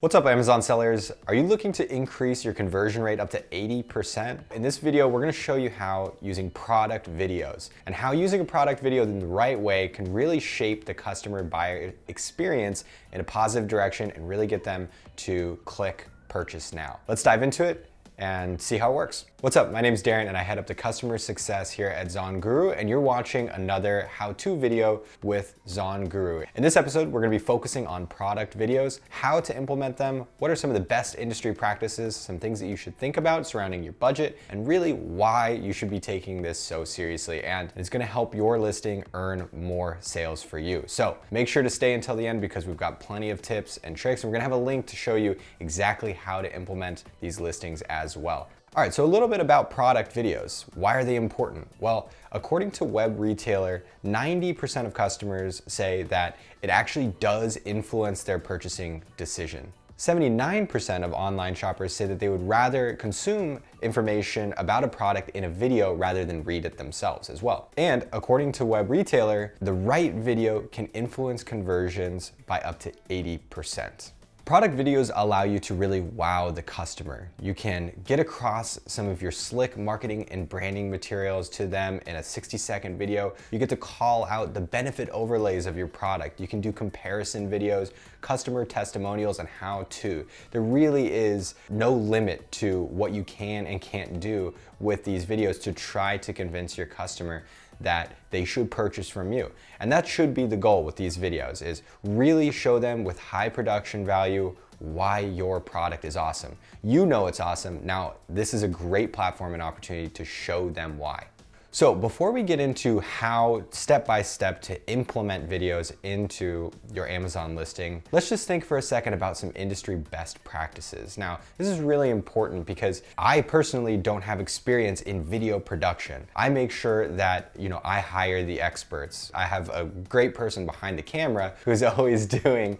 What's up, Amazon sellers? Are you looking to increase your conversion rate up to 80%? In this video, we're gonna show you how using product videos and how using a product video in the right way can really shape the customer buyer experience in a positive direction and really get them to click purchase now. Let's dive into it and see how it works. What's up? My name is Darren and I head up to customer success here at ZonGuru, and you're watching another how-to video with ZonGuru. In this episode, we're gonna be focusing on product videos, how to implement them, what are some of the best industry practices, some things that you should think about surrounding your budget, and really why you should be taking this so seriously. And it's gonna help your listing earn more sales for you. So make sure to stay until the end because we've got plenty of tips and tricks, and we're gonna have a link to show you exactly how to implement these listings as well. All right, so a little bit about product videos. Why are they important? Well, according to Web Retailer, 90% of customers say that it actually does influence their purchasing decision. 79% of online shoppers say that they would rather consume information about a product in a video rather than read it themselves as well. And according to Web Retailer, the right video can influence conversions by up to 80%. Product videos allow you to really wow the customer. You can get across some of your slick marketing and branding materials to them in a 60-second video. You get to call out the benefit overlays of your product. You can do comparison videos, customer testimonials, and how-to. There really is no limit to what you can and can't do with these videos to try to convince your customer that they should purchase from you. And that should be the goal with these videos, is really show them with high production value why your product is awesome. You know it's awesome. Now, this is a great platform and opportunity to show them why. So before we get into how step-by-step to implement videos into your Amazon listing, let's just think for a second about some industry best practices. Now, this is really important because I personally don't have experience in video production. I make sure that, I hire the experts. I have a great person behind the camera who's always doing,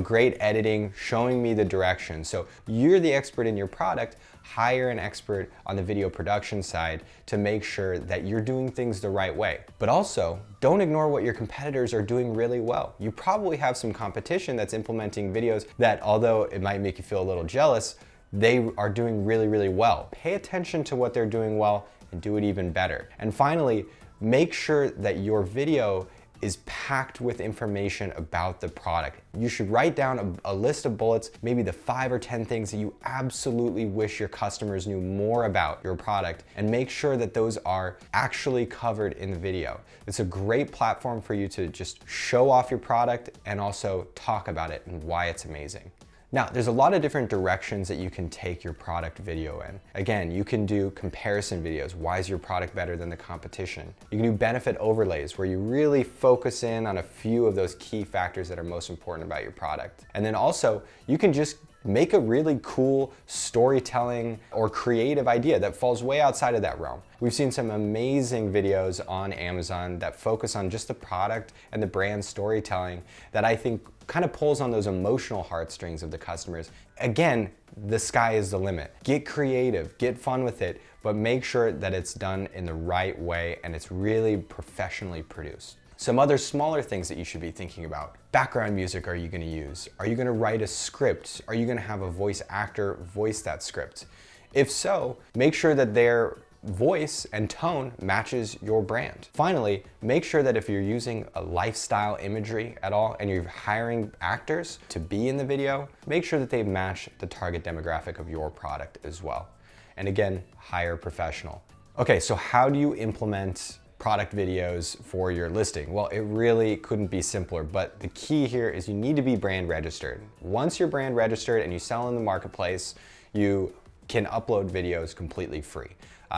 great editing, showing me the direction. So you're the expert in your product. Hire an expert on the video production side to make sure that you're doing things the right way. But also, don't ignore what your competitors are doing really well. You probably have some competition that's implementing videos that, although it might make you feel a little jealous, they are doing really, really well. Pay attention to what they're doing well and do it even better. And finally, make sure that your video is packed with information about the product. You should write down a list of bullets, maybe the 5 or 10 things that you absolutely wish your customers knew more about your product, and make sure that those are actually covered in the video. It's a great platform for you to just show off your product and also talk about it and why it's amazing. Now, there's a lot of different directions that you can take your product video in. Again, you can do comparison videos. Why is your product better than the competition? You can do benefit overlays where you really focus in on a few of those key factors that are most important about your product. And then also, you can just make a really cool storytelling or creative idea that falls way outside of that realm. We've seen some amazing videos on Amazon that focus on just the product and the brand storytelling that I think kind of pulls on those emotional heartstrings of the customers. Again, the sky is the limit. Get creative, get fun with it, but make sure that it's done in the right way and it's really professionally produced. Some other smaller things that you should be thinking about. Background music are you gonna use? Are you gonna write a script? Are you gonna have a voice actor voice that script? If so, make sure that their voice and tone matches your brand. Finally, make sure that if you're using a lifestyle imagery at all and you're hiring actors to be in the video, make sure that they match the target demographic of your product as well. And again, hire a professional. Okay, so how do you implement product videos for your listing? Well, it really couldn't be simpler, but the key here is you need to be brand registered. Once you're brand registered and you sell in the marketplace, you can upload videos completely free.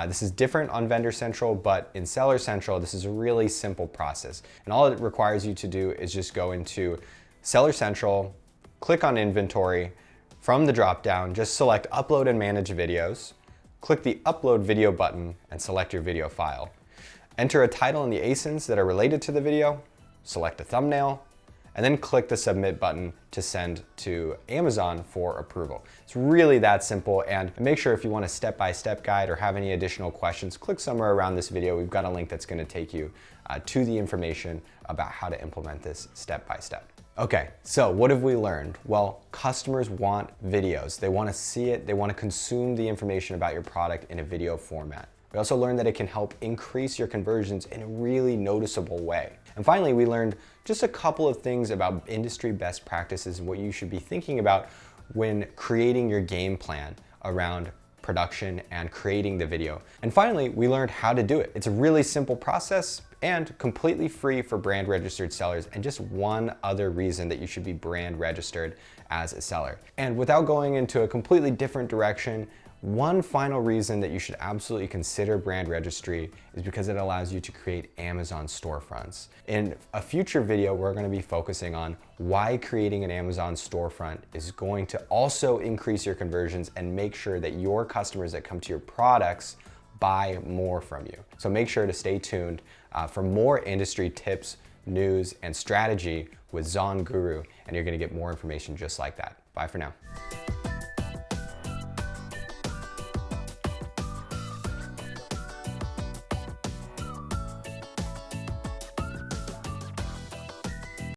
This is different on Vendor Central, but in Seller Central, this is a really simple process. And all it requires you to do is just go into Seller Central, click on Inventory. From the dropdown, just select Upload and Manage Videos, click the Upload Video button and select your video file. Enter a title and the ASINs that are related to the video, select a thumbnail, and then click the Submit button to send to Amazon for approval. It's really that simple, and make sure if you want a step-by-step guide or have any additional questions, click somewhere around this video. We've got a link that's gonna take you to the information about how to implement this step-by-step. Okay, so what have we learned? Well, customers want videos. They want to see it, they want to consume the information about your product in a video format. We also learned that it can help increase your conversions in a really noticeable way. And finally, we learned just a couple of things about industry best practices and what you should be thinking about when creating your game plan around production and creating the video. And finally, we learned how to do it. It's a really simple process and completely free for brand registered sellers, and just one other reason that you should be brand registered as a seller. And without going into a completely different direction, one final reason that you should absolutely consider brand registry is because it allows you to create Amazon storefronts. In a future video, we're going to be focusing on why creating an Amazon storefront is going to also increase your conversions and make sure that your customers that come to your products buy more from you. So make sure to stay tuned for more industry tips, news, and strategy with Zon Guru, and you're going to get more information just like that. Bye for now.